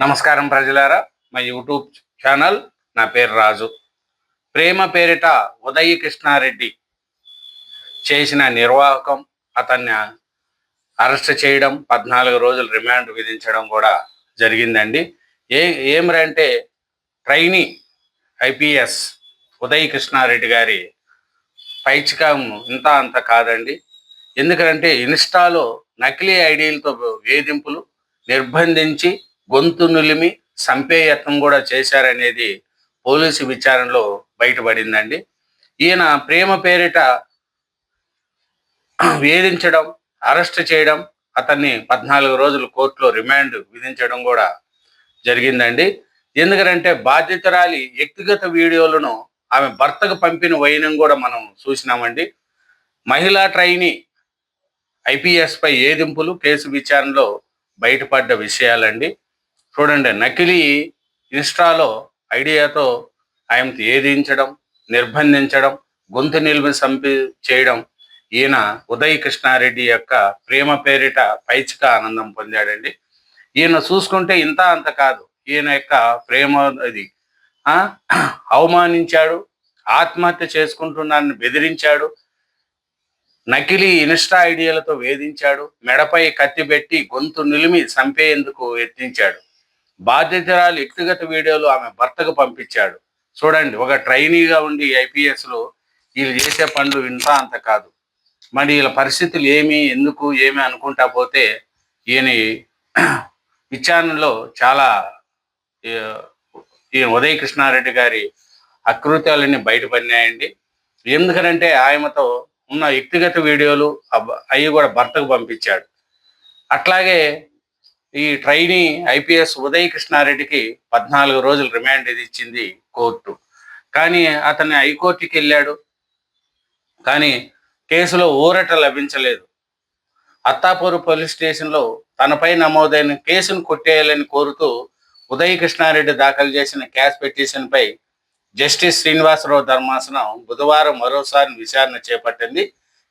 నమస్కారం ప్రజలారా, మా యూట్యూబ్ ఛానల్. నా పేరు రాజు. ప్రేమ పేరిట ఉదయ్ కృష్ణారెడ్డి చేసిన నిర్వాహకం, అతన్ని అరెస్ట్ చేయడం, 14 రోజులు రిమాండ్ విధించడం కూడా జరిగిందండి. ఏమిరంటే ట్రైనీ ఐపీఎస్ ఉదయ్ కృష్ణారెడ్డి గారి పైచికం ఇంత అంత కాదండి. ఎందుకంటే ఇన్స్టాలో నకిలీ ఐడీలతో వేధింపులు, నిర్బంధించి గొంతు నులిమి చంపే యత్నం కూడా చేశారనేది పోలీసు విచారణలో బయటపడిందండి. ఈయన ప్రేమ పేరిట వేధించడం, అరెస్ట్ చేయడం, అతన్ని 14 రోజులు కోర్టులో రిమాండ్ విధించడం కూడా జరిగిందండి. ఎందుకంటే బాధితురాలి వ్యక్తిగత వీడియోలను ఆమె భర్తకు పంపిన వైనం కూడా మనం చూసినామండి. మహిళా ట్రైనీ ఐపీఎస్ పై ఏదింపులు కేసు విచారణలో బయటపడ్డ విషయాలండి. చూడండి, నకిలీ ఇన్స్టాలో ఐడియాతో ఆయనతో ఏదించడం, నిర్బంధించడం, గొంతు నిలిపి చంపి చేయడం ఈయన ఉదయ్ కృష్ణారెడ్డి యొక్క ప్రేమ పేరిట పైచిక ఆనందం పొందాడండి. ఈయన చూసుకుంటే ఇంత అంత కాదు. ఈయన యొక్క ప్రేమ అది అవమానించాడు, ఆత్మహత్య చేసుకుంటున్నానని బెదిరించాడు, నకిలీ ఇన్స్టా ఐడియాలతో వేధించాడు, మెడపై కత్తి పెట్టి గొంతు నిలిమి చంపేందుకు యత్నించాడు. బాధ్యతరాలు వ్యక్తిగత వీడియోలు ఆమె భర్తకు పంపించాడు. చూడండి, ఒక ట్రైనీగా ఉండి ఐపీఎస్లో వీళ్ళు చేసే పనులు ఇంత అంత కాదు. మరి వీళ్ళ పరిస్థితులు ఏమి అనుకుంటా పోతే ఈయన విచారణలో చాలా ఈయన ఉదయ్ కృష్ణారెడ్డి గారి అకృత్యాలన్నీ బయటపడినాయండి. ఎందుకనంటే ఆయనతో ఉన్న వ్యక్తిగత వీడియోలు అవి కూడా భర్తకు పంపించాడు. అట్లాగే ఈ ట్రైనీ ఐపీఎస్ ఉదయ్ కృష్ణారెడ్డికి 14 రోజులు రిమాండ్ ఇచ్చింది కోర్టు. కానీ అతన్ని హైకోర్టుకి వెళ్ళాడు, కానీ కేసులో ఊరట లభించలేదు. అత్తాపూర్ పోలీస్ స్టేషన్లో తనపై నమోదైన కేసును కొట్టేయాలని కోరుతూ ఉదయ్ కృష్ణారెడ్డి దాఖలు చేసిన క్యాష్ పిటిషన్పై జస్టిస్ శ్రీనివాసరావు ధర్మాసనం బుధవారం మరోసారి విచారణ చేపట్టింది.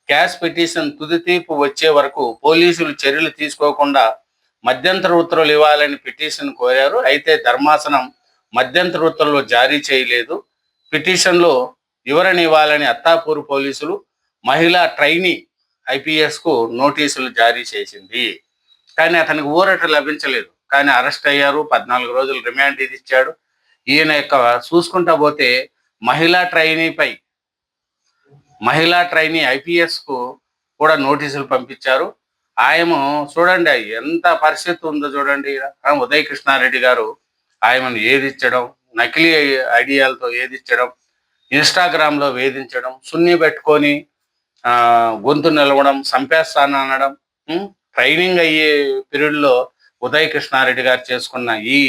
క్యాష్ పిటిషన్ తుది తీర్పు వచ్చే వరకు పోలీసులు చర్యలు తీసుకోకుండా మధ్యంతర ఉత్తర్వులు ఇవ్వాలని పిటిషన్ కోరారు. అయితే ధర్మాసనం మధ్యంతర ఉత్తర్వులు జారీ చేయలేదు. పిటిషన్లో వివరణ ఇవ్వాలని అత్తాపూర్ పోలీసులు మహిళా ట్రైనీ ఐపీఎస్కు నోటీసులు జారీ చేసింది. కానీ అతనికి ఊరట లభించలేదు. కానీ అరెస్ట్ అయ్యారు, 14 రోజులు రిమాండ్ ఇచ్చాడు. ఈయన యొక్క చూసుకుంటా పోతే మహిళా ట్రైనీ ఐపీఎస్కు కూడా నోటీసులు పంపించారు. ఆయన చూడండి ఎంత పరిస్థితి ఉందో చూడండి. ఉదయ్ కృష్ణారెడ్డి గారు ఆయనను ఏదిచ్చడం, నకిలీ ఐడియాలతో ఏదిచ్చడం, ఇన్స్టాగ్రామ్లో వేధించడం, సున్ని పెట్టుకొని గొంతు నిలవడం, చంపేస్తాను అనడం, ట్రైనింగ్ అయ్యే పీరియడ్లో ఉదయ్ కృష్ణారెడ్డి గారు చేసుకున్న ఈ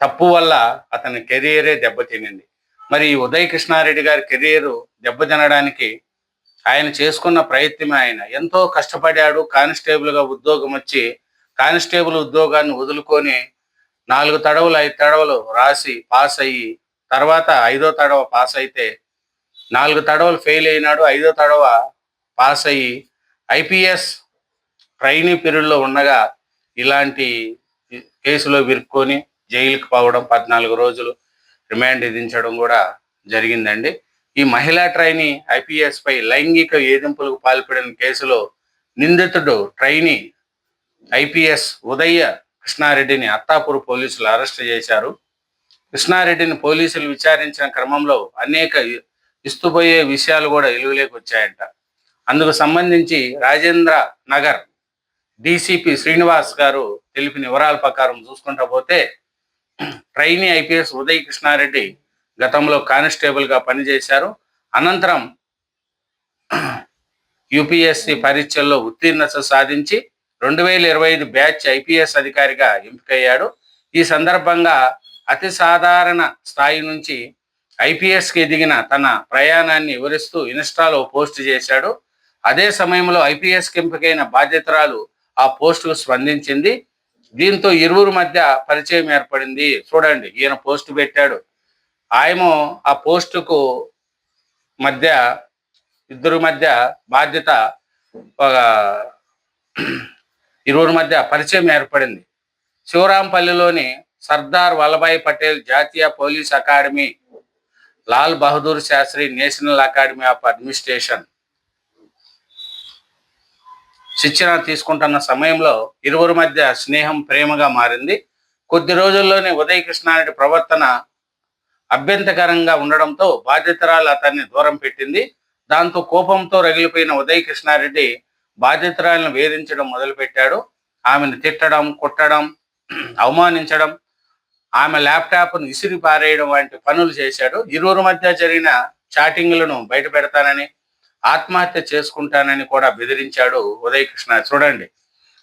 తప్పు వల్ల అతని కెరియరే దెబ్బతినింది. మరి ఉదయ్ కృష్ణారెడ్డి గారి కెరియర్ దెబ్బతినడానికి ఆయన చేసుకున్న ప్రయత్నం, ఆయన ఎంతో కష్టపడాడు. కానిస్టేబుల్గా ఉద్యోగం వచ్చి కానిస్టేబుల్ ఉద్యోగాన్ని వదులుకొని 4 తడవలు 5 తడవలు రాసి పాస్ అయ్యి, తర్వాత 5వ తడవ పాస్ అయితే 4 తడవలు ఫెయిల్ అయినాడు. 5వ తడవ పాస్ అయ్యి ఐపీఎస్ ట్రైనీ పీరియడ్లో ఉండగా ఇలాంటి కేసులో విరుక్కొని జైలుకి పోవడం, 14 రోజులు రిమాండ్ విధించడం కూడా జరిగిందండి. ఈ మహిళా ట్రైనీ ఐపీఎస్ పై లైంగిక వేధింపులకు పాల్పడిన కేసులో నిందితుడు ట్రైనీ ఐపీఎస్ ఉదయ్ కృష్ణారెడ్డిని అత్తాపూర్ పోలీసులు అరెస్ట్ చేశారు. కృష్ణారెడ్డిని పోలీసులు విచారించిన క్రమంలో అనేక ఇస్తుపోయే విషయాలు కూడా వెలుగులోకి వచ్చాయంట. అందుకు సంబంధించి రాజేంద్ర నగర్ డీసీపీ శ్రీనివాస్ గారు తెలిపిన వివరాల ప్రకారం చూసుకుంటా పోతే ట్రైనీ ఐపీఎస్ ఉదయ్ కృష్ణారెడ్డి గతంలో కానిస్టేబుల్గా పనిచేశారు. అనంతరం యూపీఎస్సీ పరీక్షల్లో ఉత్తీర్ణత సాధించి 2025 బ్యాచ్ ఐపీఎస్ అధికారిగా ఎంపికయ్యాడు. ఈ సందర్భంగా అతి సాధారణ స్థాయి నుంచి ఐపీఎస్కి ఎదిగిన తన ప్రయాణాన్ని వివరిస్తూ ఇన్స్టాలో పోస్ట్ చేశాడు. అదే సమయంలో ఐపీఎస్కి ఎంపికైన బాధ్యతరాలు ఆ పోస్టుకు స్పందించింది. దీంతో ఇరువురు మధ్య పరిచయం ఏర్పడింది. చూడండి, ఈయన పోస్ట్ పెట్టాడు, ఆయన ఆ పోస్టుకు మధ్య ఇద్దరు మధ్య బాధ్యత ఇరువురి మధ్య పరిచయం ఏర్పడింది. శివరాంపల్లిలోని సర్దార్ వల్లభాయ్ పటేల్ జాతీయ police academy, Lal Bahadur Shastri national academy of administration శిక్షణ తీసుకుంటున్న సమయంలో ఇరువురి మధ్య స్నేహం ప్రేమగా మారింది. కొద్ది రోజుల్లోనే ఉదయ్ కృష్ణారెడ్డి ప్రవర్తన అభ్యంతకరంగా ఉండడంతో బాధితురాలు అతన్ని దూరం పెట్టింది. దాంతో కోపంతో రగిలిపోయిన ఉదయ్ కృష్ణారెడ్డి బాధితురాలను వేధించడం మొదలుపెట్టాడు. ఆమెను తిట్టడం, కొట్టడం, అవమానించడం, ఆమె ల్యాప్టాప్ను విసిరి పారేయడం వంటి పనులు చేశాడు. ఇరువురి మధ్య జరిగిన చాటింగ్లను బయట పెడతానని, ఆత్మహత్య చేసుకుంటానని కూడా బెదిరించాడు ఉదయ్ కృష్ణ. చూడండి,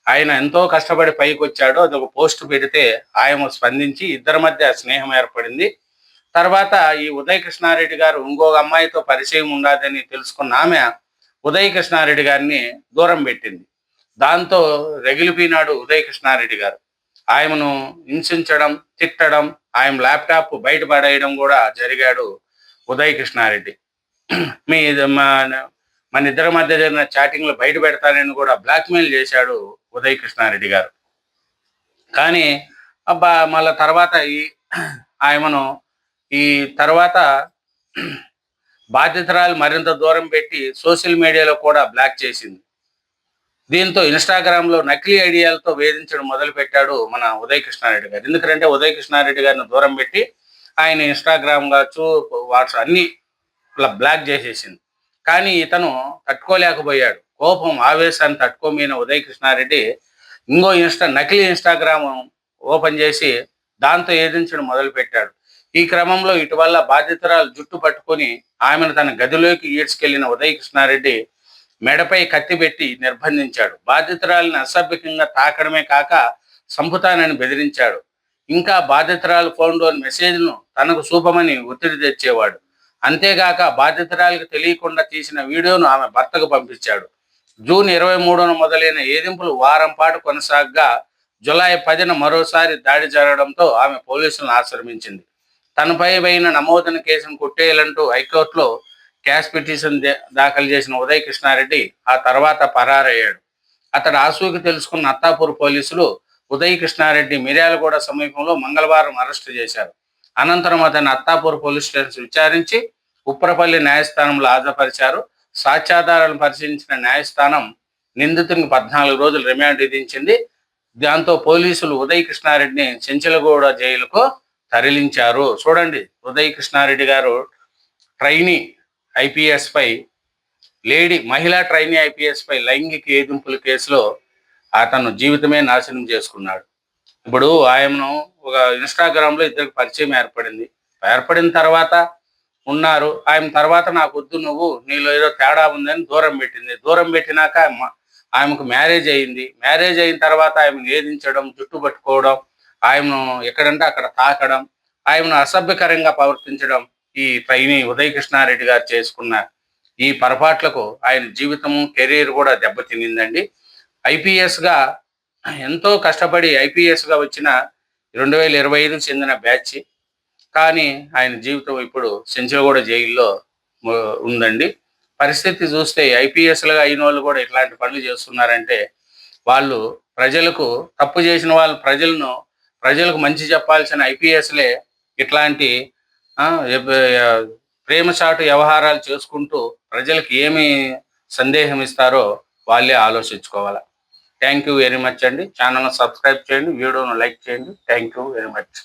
ఆయన ఎంతో కష్టపడి పైకి వచ్చాడు. అది ఒక పోస్ట్ పెడితే ఆయన స్పందించి ఇద్దరి మధ్య స్నేహం ఏర్పడింది. తర్వాత ఈ ఉదయ్ కృష్ణారెడ్డి గారు ఇంకొక అమ్మాయితో పరిచయం ఉండదని తెలుసుకున్న ఆమె ఉదయ్ కృష్ణారెడ్డి గారిని దూరం పెట్టింది. దాంతో రగిలిపోయినాడు ఉదయ్ కృష్ణారెడ్డి గారు. ఆయనను హింసించడం, తిట్టడం, ఆయన ల్యాప్టాప్ బయట పడేయడం కూడా జరిగాడు ఉదయ్ కృష్ణారెడ్డి. మీ మన ఇద్దరి మధ్య జరిగిన చాటింగ్లు బయట పెడతానని కూడా బ్లాక్మెయిల్ చేశాడు ఉదయ్ కృష్ణారెడ్డి గారు. కానీ మళ్ళా తర్వాత ఆయనను ఈ తర్వాత బాధితురాలు మరింత దూరం పెట్టి సోషల్ మీడియాలో కూడా బ్లాక్ చేసింది. దీంతో ఇన్స్టాగ్రామ్లో నకిలీ ఐడియాలతో వేధించడం మొదలుపెట్టాడు మన ఉదయ్ కృష్ణారెడ్డి గారు. ఎందుకంటే ఉదయ్ కృష్ణారెడ్డి గారిని దూరం పెట్టి ఆయన ఇన్స్టాగ్రామ్ కావచ్చు, వాట్సాప్ అన్ని బ్లాక్ చేసేసింది. కానీ ఇతను తట్టుకోలేకపోయాడు. కోపం, ఆవేశాన్ని తట్టుకోమైన ఉదయ్ కృష్ణారెడ్డి ఇంకో నకిలీ ఇన్స్టాగ్రామ్ ఓపెన్ చేసి దాంతో వేధించడం మొదలుపెట్టాడు. ఈ క్రమంలో ఇటీవల బాధితురాలు జుట్టు పట్టుకొని ఆమెను తన గదిలోకి ఈడ్చుకెళ్లిన ఉదయ్ కృష్ణారెడ్డి మెడపై కత్తి పెట్టి నిర్బంధించాడు. బాధితురాలిని అసభ్యకంగా తాకడమే కాక సంపుతానని బెదిరించాడు. ఇంకా బాధితురాలు ఫోన్లోని మెసేజ్ను తనకు చూపమని ఒత్తిడి తెచ్చేవాడు. అంతేగాక బాధితురాలికి తెలియకుండా తీసిన వీడియోను ఆమె భర్తకు పంపించాడు. జూన్ 23న మొదలైన ఏదింపులు వారం పాటు కొనసాగగా జులై 10న మరోసారి దాడి జరగడంతో ఆమె పోలీసులను ఆశ్రమించింది. తనపై అయిన నమోదైన కేసును కొట్టేయాలంటూ హైకోర్టులో క్యాష్ పిటిషన్ దాఖలు చేసిన ఉదయ్ కృష్ణారెడ్డి ఆ తర్వాత పరారయ్యాడు. అతడు ఆసూకి తెలుసుకున్న అత్తాపూర్ పోలీసులు ఉదయ్ కృష్ణారెడ్డి మిర్యాలగూడ సమీపంలో మంగళవారం అరెస్టు చేశారు. అనంతరం అతన్ని అత్తాపూర్ పోలీస్ స్టేషన్ విచారించి ఉప్పరపల్లి న్యాయస్థానంలో హాజరుపరిచారు. సాక్ష్యాధారాలను పరిశీలించిన న్యాయస్థానం నిందితునికి 14 రోజులు రిమాండ్ విధించింది. దాంతో పోలీసులు ఉదయ్ కృష్ణారెడ్డిని చెంచలగూడ జైలుకు తరలించారు. చూడండి, ఉదయ్ కృష్ణారెడ్డి గారు ట్రైనీ ఐపీఎస్ పై మహిళా ట్రైనీ ఐపీఎస్ పై లైంగిక వేధింపుల కేసులో అతను జీవితమే నాశనం చేసుకున్నాడు. ఇప్పుడు ఆయనను ఒక ఇన్స్టాగ్రామ్లో ఇద్దరికి పరిచయం ఏర్పడిన తర్వాత ఉన్నారు. ఆయన తర్వాత నాకు వద్దు, నీలో ఏదో తేడా ఉందని దూరం పెట్టింది. దూరం పెట్టినాక ఆమెకు మ్యారేజ్ అయింది. మ్యారేజ్ అయిన తర్వాత ఆమెను వేధించడం, జుట్టు పట్టుకోవడం, ఆయనను ఎక్కడంటే అక్కడ తాకడం, ఆయనను అసభ్యకరంగా ప్రవర్తించడం ఈ ట్రైనీ ఉదయ్ కృష్ణారెడ్డి గారు చేసుకున్న ఈ పొరపాట్లకు ఆయన జీవితము, కెరీర్ కూడా దెబ్బతినిందండి. ఐపీఎస్గా ఎంతో కష్టపడి ఐపీఎస్గా వచ్చిన 2025 చెందిన బ్యాచ్. కానీ ఆయన జీవితం ఇప్పుడు చెంచలగూడ జైల్లో ఉందండి. పరిస్థితి చూస్తే ఐపీఎస్లుగా అయిన వాళ్ళు కూడా ఇట్లాంటి పనులు చేస్తున్నారంటే వాళ్ళు తప్పు చేసిన వాళ్ళు ప్రజలకు మంచి చెప్పాల్సిన ఐపీఎస్లే ఇట్లాంటి ప్రేమచాటు వ్యవహారాలు చేసుకుంటూ ప్రజలకు ఏమి సందేహం ఇస్తారో వాళ్ళే ఆలోచించుకోవాలి. థ్యాంక్ యూ వెరీ మచ్ అండి. ఛానల్ను సబ్స్క్రైబ్ చేయండి, వీడియోను లైక్ చేయండి. Thank you very much.